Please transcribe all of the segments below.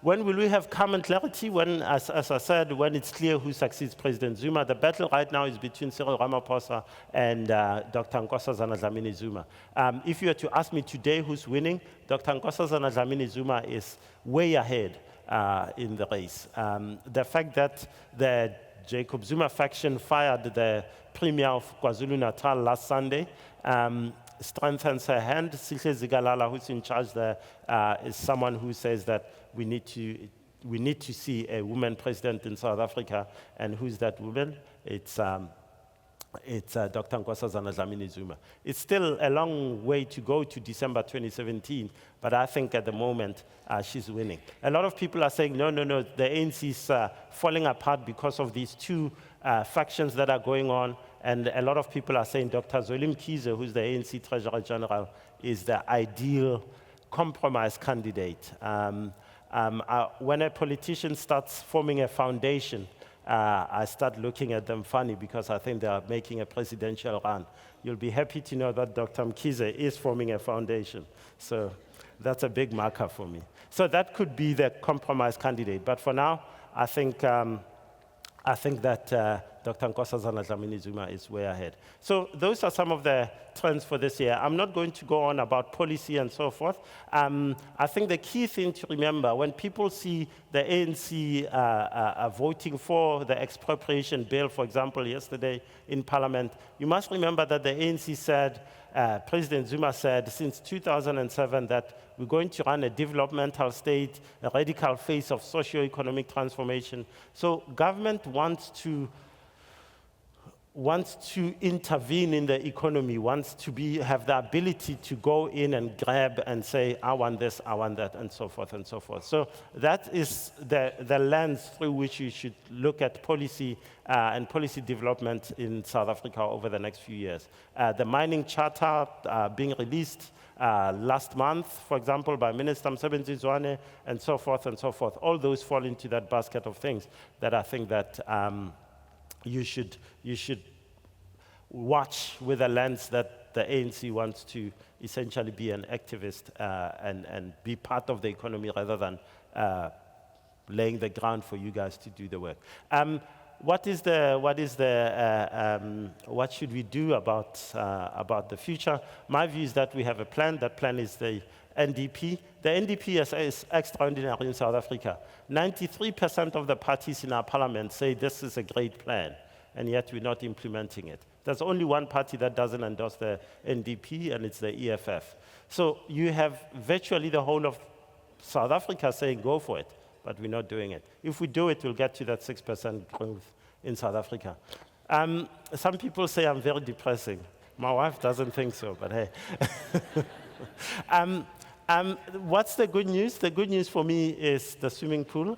When will we have common clarity? When, as I said, when it's clear who succeeds President Zuma. The battle right now is between Cyril Ramaphosa and Dr. Nkosazana Dlamini-Zuma. If you were to ask me today who's winning, Dr. Nkosazana Dlamini-Zuma is way ahead in the race. The fact that the Jacob Zuma faction fired the Premier of KwaZulu-Natal last Sunday strengthens her hand. Sihle Zikalala, who's in charge there, is someone who says that we need to see a woman president in South Africa. And who's that woman? It's Dr. Nkosazana Dlamini-Zuma. It's still a long way to go to December 2017, but I think at the moment she's winning. A lot of people are saying, no, the ANC is falling apart because of these two factions that are going on. And a lot of people are saying Dr. Zweli Mkhize, who's the ANC Treasurer General, is the ideal compromise candidate. When a politician starts forming a foundation, I start looking at them funny because I think they are making a presidential run. You'll be happy to know that Dr. Mkhize is forming a foundation. So that's a big marker for me. So that could be the compromise candidate. But for now, I think that Dr. Nkosazana Dlamini-Zuma is way ahead. So those are some of the trends for this year. I'm not going to go on about policy and so forth. I think the key thing to remember, when people see the ANC voting for the expropriation bill, for example, yesterday in Parliament, you must remember that the ANC said, President Zuma said since 2007 that we're going to run a developmental state, a radical phase of socio-economic transformation. So government wants to intervene in the economy, wants to have the ability to go in and grab and say, I want this, I want that, and so forth and so forth. So that is the lens through which you should look at policy and policy development in South Africa over the next few years. The mining charter being released last month, for example, by Minister Msebenzi Zwane, and so forth and so forth. All those fall into that basket of things that I think that you should watch with a lens that the ANC wants to essentially be an activist and be part of the economy rather than laying the ground for you guys to do the work. What should we do about the future? My view is that we have a plan. That plan is the NDP. The NDP is extraordinary in South Africa. 93% of the parties in our parliament say this is a great plan, and yet we're not implementing it. There's only one party that doesn't endorse the NDP, and it's the EFF. So you have virtually the whole of South Africa saying go for it, but we're not doing it. If we do it, we'll get to that 6% growth in South Africa. Some people say I'm very depressing. My wife doesn't think so, but hey. What's the good news? The good news for me is the swimming pool.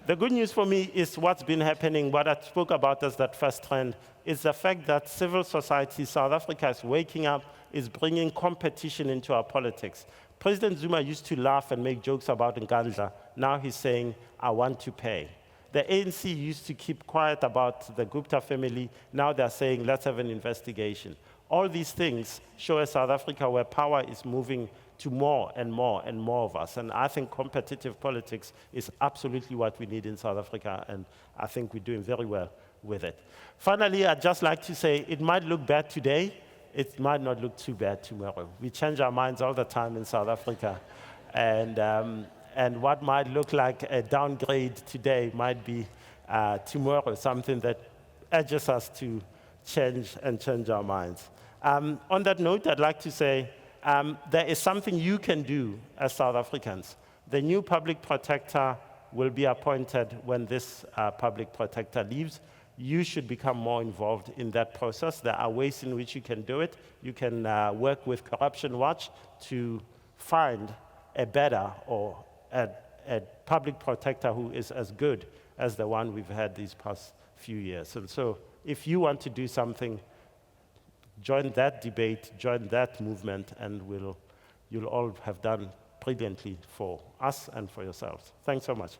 The good news for me is what's been happening. What I spoke about as that first trend is the fact that civil society, South Africa is waking up, is bringing competition into our politics. President Zuma used to laugh and make jokes about Nkandla. Now he's saying, I want to pay. The ANC used to keep quiet about the Gupta family. Now they're saying, let's have an investigation. All these things show a South Africa where power is moving to more and more and more of us. And I think competitive politics is absolutely what we need in South Africa, and I think we're doing very well with it. Finally, I'd just like to say it might look bad today. It might not look too bad tomorrow. We change our minds all the time in South Africa. And what might look like a downgrade today might be tomorrow something that urges us to change our minds. On that note, I'd like to say there is something you can do as South Africans. The new public protector will be appointed when this public protector leaves. You should become more involved in that process. There are ways in which you can do it. You can work with Corruption Watch to find a better or a public protector who is as good as the one we've had these past few years. And so if you want to do something, join that debate, join that movement, and you'll all have done brilliantly for us and for yourselves. Thanks so much.